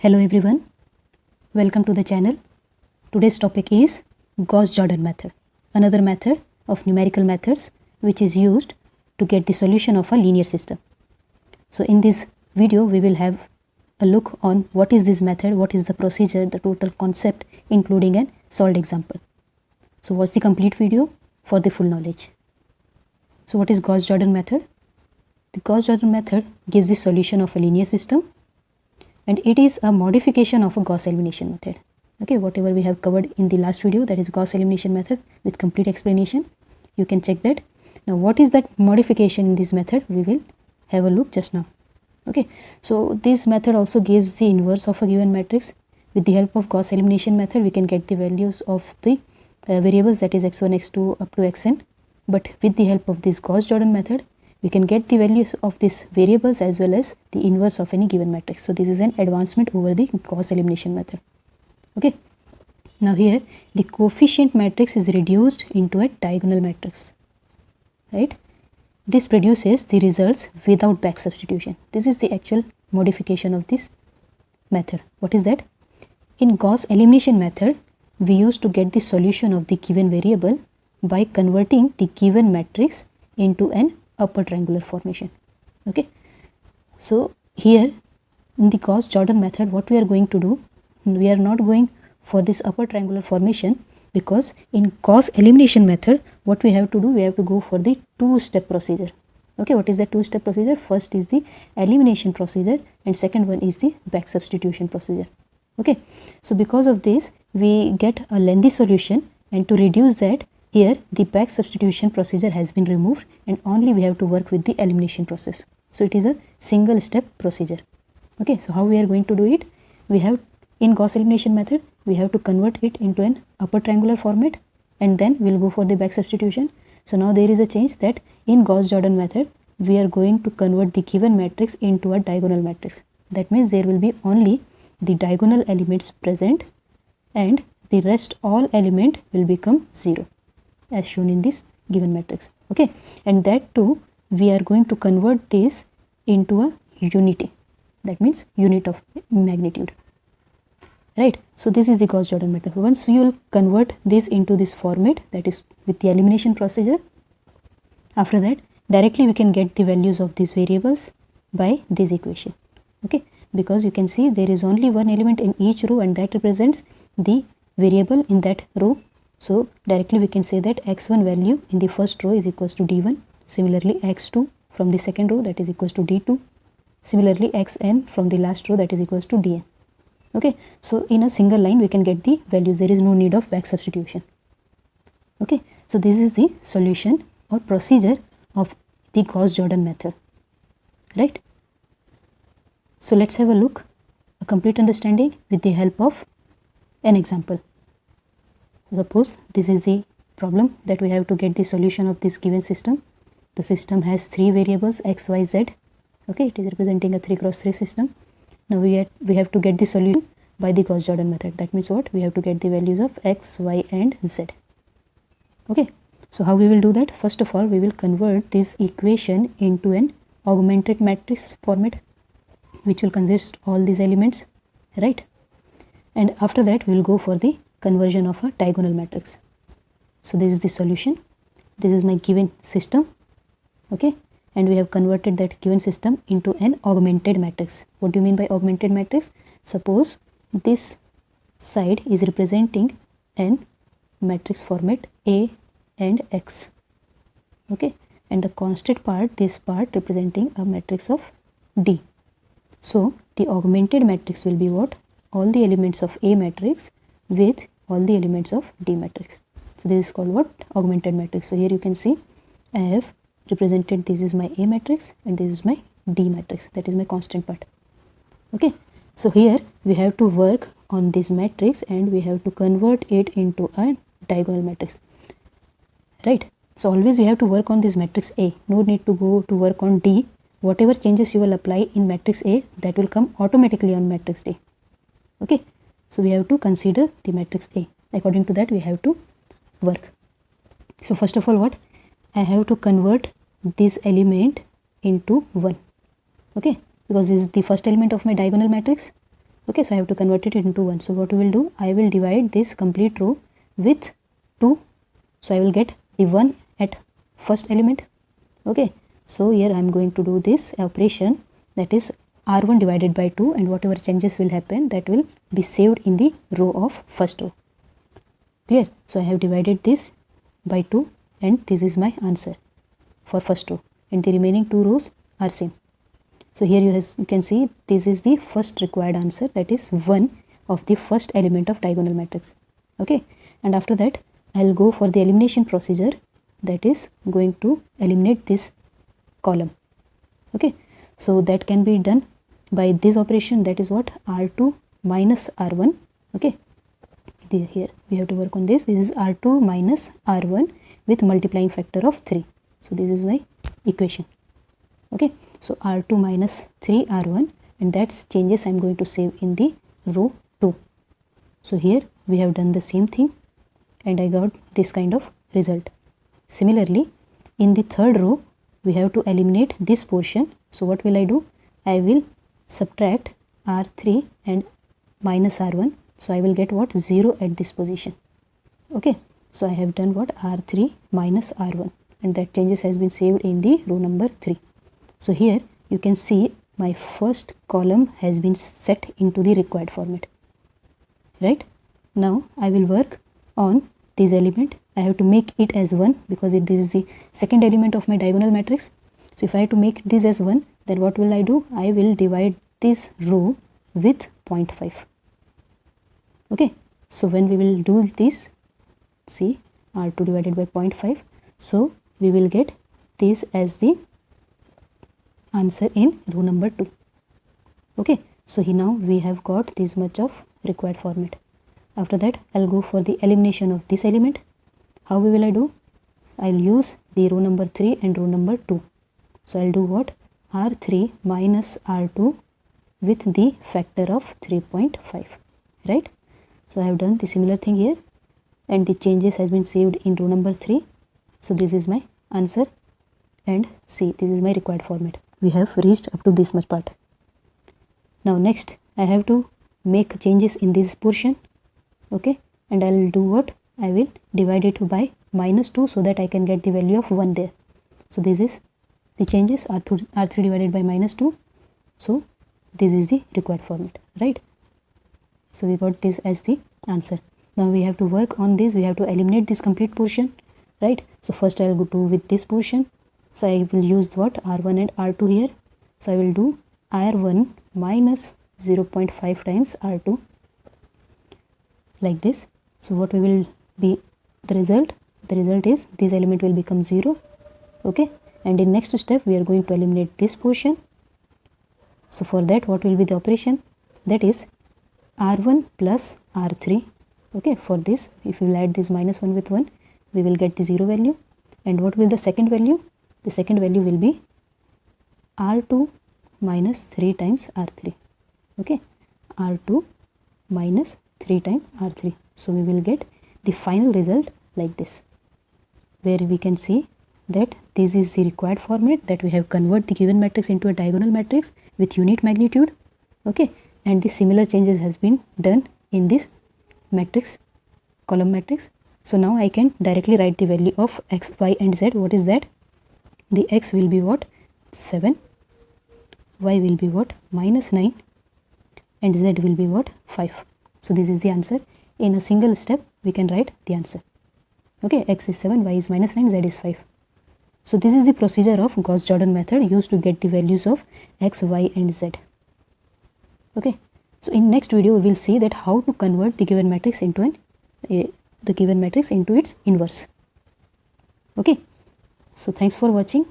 Hello everyone, welcome to the channel. Today's topic is Gauss Jordan method, another method of numerical methods which is used to get the solution of a linear system. So in this video we will have a look on what is this method, what is the procedure, the total concept including an solved example. So watch the complete video for the full knowledge. So what is Gauss Jordan method? The Gauss Jordan method gives the solution of a linear system, and it is a modification of a Gauss elimination method. Okay, whatever we have covered in the last video, that is Gauss elimination method with complete explanation. You can check that. Now what is that modification in this method? We will have a look just now. Okay, so this method also gives the inverse of a given matrix. With the help of Gauss elimination method, we can get the values of the variables, that is x1, x2 up to xn. But with the help of this Gauss Jordan method, we can get the values of these variables as well as the inverse of any given matrix. So this is an advancement over the Gauss elimination method. Okay. Now here the coefficient matrix is reduced into a diagonal matrix. Right. This produces the results without back substitution. This is the actual modification of this method. What is that? In Gauss elimination method, we used to get the solution of the given variable by converting the given matrix into an upper triangular formation. Okay, so here in the Gauss Jordan method, what we are going to do, we are not going for this upper triangular formation, because in Gauss elimination method what we have to do, we have to go for the two-step procedure. Okay, what is the two-step procedure? First is the elimination procedure and second one is the back substitution procedure. Okay, so because of this we get a lengthy solution, and to reduce that, here the back substitution procedure has been removed and only we have to work with the elimination process. So it is a single step procedure. Okay, so how we are going to do it? We have in Gauss elimination method, we have to convert it into an upper triangular format and then we will go for the back substitution. So now there is a change that in Gauss Jordan method, we are going to convert the given matrix into a diagonal matrix. That means there will be only the diagonal elements present and the rest all element will become 0. As shown in this given matrix. Okay, and that too we are going to convert this into a unity, that means unit of magnitude, right? So this is the Gauss Jordan method. Once you will convert this into this format, that is with the elimination procedure, after that directly we can get the values of these variables by this equation. Okay, because you can see there is only one element in each row and that represents the variable in that row. So directly we can say that x1 value in the first row is equals to d1. Similarly x2 from the second row, that is equals to d2. Similarly xn from the last row, that is equals to dn. Okay, so in a single line we can get the values. There is no need of back substitution. Okay, so this is the solution or procedure of the Gauss Jordan method, right? So let's have a look, a complete understanding with the help of an example. Suppose this is the problem that we have to get the solution of this given system. The system has 3 variables x, y, z. Okay, it is representing a 3x3 system. Now we have to get the solution by the Gauss Jordan method. That means what? We have to get the values of x, y and z. Okay, so how we will do that? First of all, we will convert this equation into an augmented matrix format, which will consist all these elements, right? And after that we will go for the conversion of a diagonal matrix. So this is the solution. This is my given system. Okay, and we have converted that given system into an augmented matrix. What do you mean by augmented matrix? Suppose this side is representing an matrix format A and X. Okay, and the constant part, this part representing a matrix of D. So the augmented matrix will be what? All the elements of A matrix with all the elements of D matrix. So this is called what? Augmented matrix. So here you can see I have represented, this is my A matrix and this is my D matrix, that is my constant part. Okay, so here we have to work on this matrix and we have to convert it into a diagonal matrix, right? So always we have to work on this matrix A, no need to go to work on D. Whatever changes you will apply in matrix A, that will come automatically on matrix D. Okay, so we have to consider the matrix A. According to that we have to work. So first of all, what? I have to convert this element into 1. Okay, because this is the first element of my diagonal matrix. Okay, so I have to convert it into 1. So what we will do, I will divide this complete row with 2. So I will get the 1 at first element. Okay, so here I am going to do this operation, that is R1 divided by 2, and whatever changes will happen, that will be saved in the row of first row. Clear? So I have divided this by 2 and this is my answer for first row, and the remaining 2 rows are same. So here you can see this is the first required answer, that is 1 of the first element of diagonal matrix. Okay, and after that I will go for the elimination procedure, that is going to eliminate this column. Okay, so that can be done by this operation, that is what, R2 minus R1. Okay, here we have to work on this. This is R2 minus R1 with multiplying factor of 3. So this is my equation. Okay, so R2 minus 3 R1, and that's changes I am going to save in the row 2. So here we have done the same thing and I got this kind of result. Similarly, in the third row we have to eliminate this portion. So what will I do? I will subtract R3 and minus R1. So I will get what? 0 at this position. Okay, so I have done what? R3 minus R1, and that changes has been saved in the row number 3. So here you can see my first column has been set into the required format. Right? Now I will work on this element. I have to make it as 1 because this is the second element of my diagonal matrix. So if I have to make this as 1, then what will I do? I will divide this row with 0.5. Okay, so when we will do this, see R2 divided by 0.5, so we will get this as the answer in row number 2. Okay, so here now we have got this much of required format. After that I'll go for the elimination of this element. How will I do? I'll use the row number 3 and row number 2. So I'll do what? R3 minus R2 with the factor of 3.5, right? So I have done the similar thing here, and the changes has been saved in row number 3. So this is my answer, and see, this is my required format. We have reached up to this much part. Now next I have to make changes in this portion. Okay, and I will do what? I will divide it by minus 2 so that I can get the value of 1 there. So this is the changes, R3 divided by minus 2. So this is the required format, right? So we got this as the answer. Now we have to work on this. We have to eliminate this complete portion, right? So first I will go to with this portion. So I will use what? R1 and R2 here. So I will do R1 minus 0.5 times R2 like this. So what will be the result? The result is this element will become 0. Okay, and in next step we are going to eliminate this portion. So for that, what will be the operation? That is R1 plus R3. Okay, for this if you will add this minus 1 with 1, we will get the 0 value. And what will the second value? The second value will be R2 minus 3 times R3. Okay, R2 minus 3 times R3. So we will get the final result like this, where we can see that this is the required format, that we have converted the given matrix into a diagonal matrix with unit magnitude. Okay, and the similar changes has been done in this matrix, column matrix. So now I can directly write the value of x, y and z. What is that? The x will be what? 7, y will be what? Minus 9, and z will be what? 5. So this is the answer. In a single step we can write the answer. Okay, x is 7, y is minus 9, z is 5. So this is the procedure of Gauss Jordan method used to get the values of x, y and z. Okay, so in next video we will see that how to convert the given matrix into its inverse. Okay, so thanks for watching.